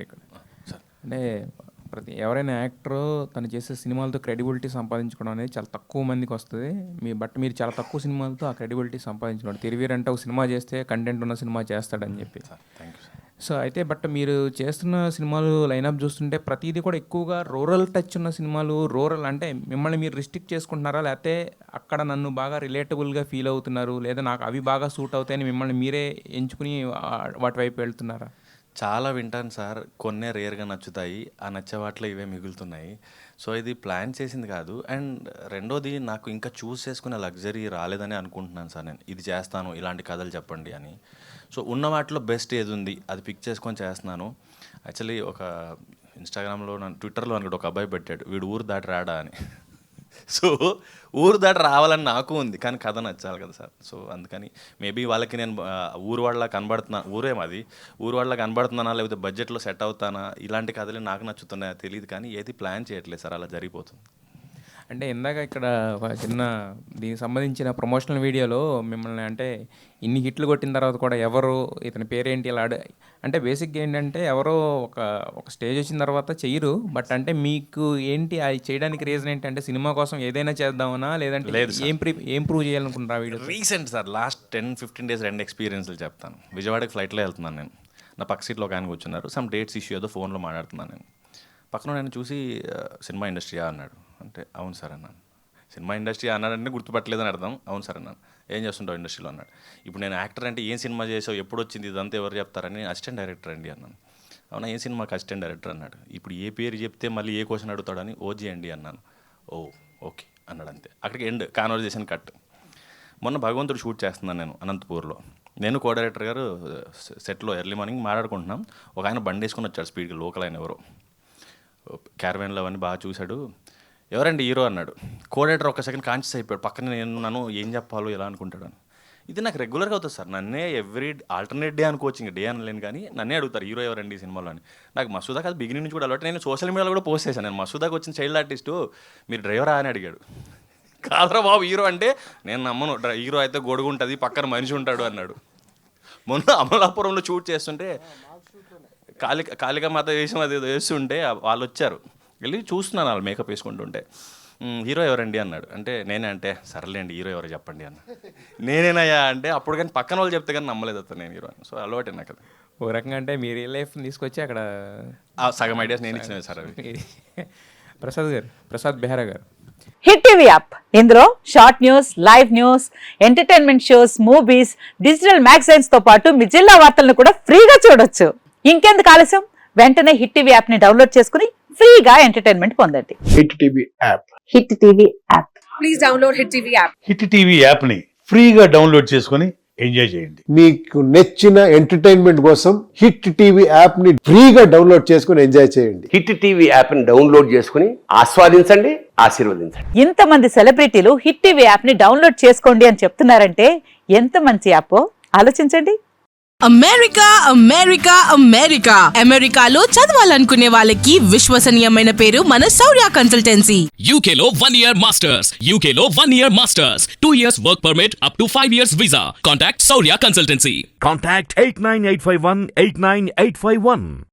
ఇక్కడ అంటే ఎవరైనా యాక్టర్ తను చేసే సినిమాలతో క్రెడిబిలిటీ సంపాదించుకోవడం అనేది చాలా తక్కువ మందికి వస్తుంది. మీరు చాలా తక్కువ సినిమాలతో ఆ క్రెడిబిలిటీ సంపాదించుకోండి. తిరివీరంటే ఒక సినిమా చేస్తే కంటెంట్ ఉన్న సినిమా చేస్తాడని చెప్పి. సో అయితే మీరు చేస్తున్న సినిమాలు లైనప్ చూస్తుంటే ప్రతిదీ కూడా ఎక్కువగా రూరల్ టచ్ ఉన్న సినిమాలు. రూరల్ అంటే మిమ్మల్ని మీరు రిస్ట్రిక్ట్ చేసుకుంటున్నారా, లేకపోతే అక్కడ నన్ను బాగా రిలేటబుల్గా ఫీల్ అవుతున్నారు, లేదా నాకు అవి బాగా సూట్ అవుతాయని మిమ్మల్ని మీరే ఎంచుకుని వాటి వైపు వెళ్తున్నారా? చాలా వింటాను సార్, కొన్నే రేర్గా నచ్చుతాయి. ఆ నచ్చే వాటిలో ఇవే మిగులుతున్నాయి. సో ఇది ప్లాన్ చేసింది కాదు. అండ్ రెండోది, నాకు ఇంకా చూస్ చేసుకునే లగ్జరీ రాలేదని అనుకుంటున్నాను సార్. నేను ఇది చేస్తాను, ఇలాంటి కథలు చెప్పండి అని. సో ఉన్న వాటిలో బెస్ట్ ఏది ఉంది అది పిక్ చేసుకొని చేస్తున్నాను. యాక్చువల్లీ ఒక ఇన్స్టాగ్రామ్లో ట్విట్టర్లో అనుకుంటే ఒక అబ్బాయి పెట్టాడు, వీడు ఊరు దాటి రాడా అని. సో ఊరు దాటి రావాలని నాకు ఉంది, కానీ కథ నచ్చాలి కదా సార్. సో అందుకని మేబీ వాళ్ళకి నేను ఊరు వాళ్ళ కనబడుతున్నా, ఊరేమది ఊరు వాళ్ళ కనబడుతున్నానా, లేకపోతే బడ్జెట్లో సెట్ అవుతానా, ఇలాంటి కథలు నాకు నచ్చుతున్నాయా తెలియదు, కానీ ఏది ప్లాన్ చేయట్లేదు సార్, అలా జరిగిపోతుంది. అంటే ఇందాక ఇక్కడ ఒక చిన్న దీనికి సంబంధించిన ప్రమోషనల్ వీడియోలో మిమ్మల్ని అంటే ఇన్ని హిట్లు కొట్టిన తర్వాత కూడా ఎవరు ఇతని పేరేంటి ఇలా అంటే బేసిక్గా ఏంటంటే ఎవరో ఒక స్టేజ్ వచ్చిన తర్వాత చెయ్యరు. బట్ అంటే మీకు ఏంటి అది చేయడానికి రీజన్ ఏంటంటే సినిమా కోసం ఏదైనా చేద్దామనా, లేదంటే లేదు ఏం ప్రూవ్ చేయాలనుకుంటారా video? Recent sir, last 10-15 days 2 ఎక్స్పీరియన్స్లు చెప్తాను. విజయవాడకి ఫ్లైట్లో వెళ్తున్నాను నేను, నా పక్క సీట్లో ఒక ఆయన కూర్చున్నారు. సమ్ డేట్స్ ఇష్యూ ఏదో ఫోన్లో మాట్లాడుతున్నాను నేను. పక్కన నేను చూసి సినిమా ఇండస్ట్రీయా అన్నాడు. అంటే అవును సార్ అన్నాను. సినిమా ఇండస్ట్రీ అన్నాడంటే గుర్తుపట్టలేదని అర్థం. అవును సార్ అన్నాను. ఏం చేస్తుంటావు ఇండస్ట్రీలో అన్నాడు. ఇప్పుడు నేను యాక్టర్ అంటే ఏం సినిమా చేసావు, ఎప్పుడు వచ్చింది ఇదంతా ఎవరు చెప్తారని, అసిస్టెంట్ డైరెక్టర్ అండి అన్నాను. అవునా, ఏం సినిమాకి అసిస్టెంట్ డైరెక్టర్ అన్నాడు. ఇప్పుడు ఏ పేరు చెప్తే మళ్ళీ ఏ క్వశ్చన్ అడుగుతాడని ఓజీ అండి అన్నాను. ఓ ఓకే అన్నాడు, అంతే. అక్కడికి ఎండ్, కాన్వర్జేషన్ కట్. మొన్న భగవంతుడు షూట్ చేస్తున్నాను నేను అనంతపూర్లో. నేను కో డైరెక్టర్ గారు సెట్లో ఎర్లీ మార్నింగ్ మాట్లాడుకుంటున్నాం. ఒక ఆయన బండి వేసుకొని వచ్చాడు స్పీడ్గా, లోకల్ ఆయన ఎవరో, క్యారవాన్లో అవన్నీ బాగా చూశాడు. ఎవరండి హీరో అన్నాడు. కోడేటర్ ఒక సెకండ్ కాన్షియస్ అయిపోయాడు. పక్కన నేను నన్ను ఏం చెప్పాలో ఎలా అనుకుంటాడు అని. ఇది నాకు రెగ్యులర్గా అవుతుంది సార్. నన్నే ఎవ్రీ ఆల్టర్నేట్ డే అనుకోవచ్చు, ఇంకా డే అనలేను, కానీ నన్నే అడుగుతారు హీరో ఎవరండి ఈ సినిమాలో అని. నాకు మసూదాకి అది బిగినింగ్ నుంచి కూడా అలవాటు. నేను సోషల్ మీడియాలో కూడా పోస్ట్ చేశాను. నేను మసూదాకి వచ్చిన చైల్డ్ ఆర్టిస్టు మీరు డ్రైవరా అని అడిగాడు. కాదురా బాబు హీరో అంటే, నేను నమ్మను, హీరో అయితే గొడుగు ఉంటుంది, పక్కన మనిషి ఉంటాడు అన్నాడు. మొన్న అమలాపురంలో షూట్ చేస్తుంటే కాళికామాత వేషం అది వేస్తుంటే వాళ్ళు వచ్చారు. వెళ్ళి చూస్తున్నాను వాళ్ళు మేకప్ వేసుకుంటుంటే. హీరో ఎవరండి అన్నాడు. అంటే నేనే. అంటే సర్లేండి హీరో ఎవరో చెప్పండి అన్న. నేనేనయ్యా అంటే అప్పుడు కానీ పక్కన వాళ్ళు చెప్తే కానీ నమ్మలేదు అతను నేను హీరో అని. సో అలవాటే నాకు అది. ఒక రకంగా అంటే మీ రియల్ లైఫ్ తీసుకొచ్చి అక్కడ సగం ఐడియాస్ నేను ఇచ్చినవి సార్ అవి. ప్రసాద్ బెహ్రా గారు, హిట్ టీవీ యాప్, ఇందులో short news, live news, entertainment shows, movies, digital magazines తో పాటు మీ జిల్లా వార్తలను కూడా ఫ్రీగా చూడొచ్చు. ఇంకెందుకు ఆలస్యం, వెంటనే హిట్ టీవీ యాప్ ని డౌన్లోడ్ చేసుకుని ఫ్రీగా ఎంటర్టైన్మెంట్ పొందండి. Hit TV app. Hit TV app. Please download hit TV app. Hit TV app ని ఫ్రీగా డౌన్లోడ్ చేసుకుని ఎంజాయ్ చేయండి. మీకు నచ్చిన ఎంటర్టైన్మెంట్ కోసం హిట్ టీవీ యాప్ ని ఫ్రీగా డౌన్లోడ్ చేసుకుని ఎంజాయ్ చేయండి. హిట్ టీవీ యాప్ ని డౌన్లోడ్ చేసుకుని ఆస్వాదించండి, ఆశీర్వదించండి. ఇంతమంది సెలబ్రిటీలు హిట్ టీవీ యాప్ ని డౌన్లోడ్ చేసుకోండి అని చెప్తున్నారంటే ఎంత మంచి యాప్ ఆలోచించండి. అమెరికా అమెరికా అమెరికా అమెరికాలో చదవాలనుకునే వాళ్ళకి విశ్వసనీయమైన పేరు మన శౌర్య కన్సల్టెన్సీ. UK లో 1 year masters. UK లో 1 year masters. 2 years work permit up to 5 years visa. Contact Saurya Consultancy. Contact 89851 89851.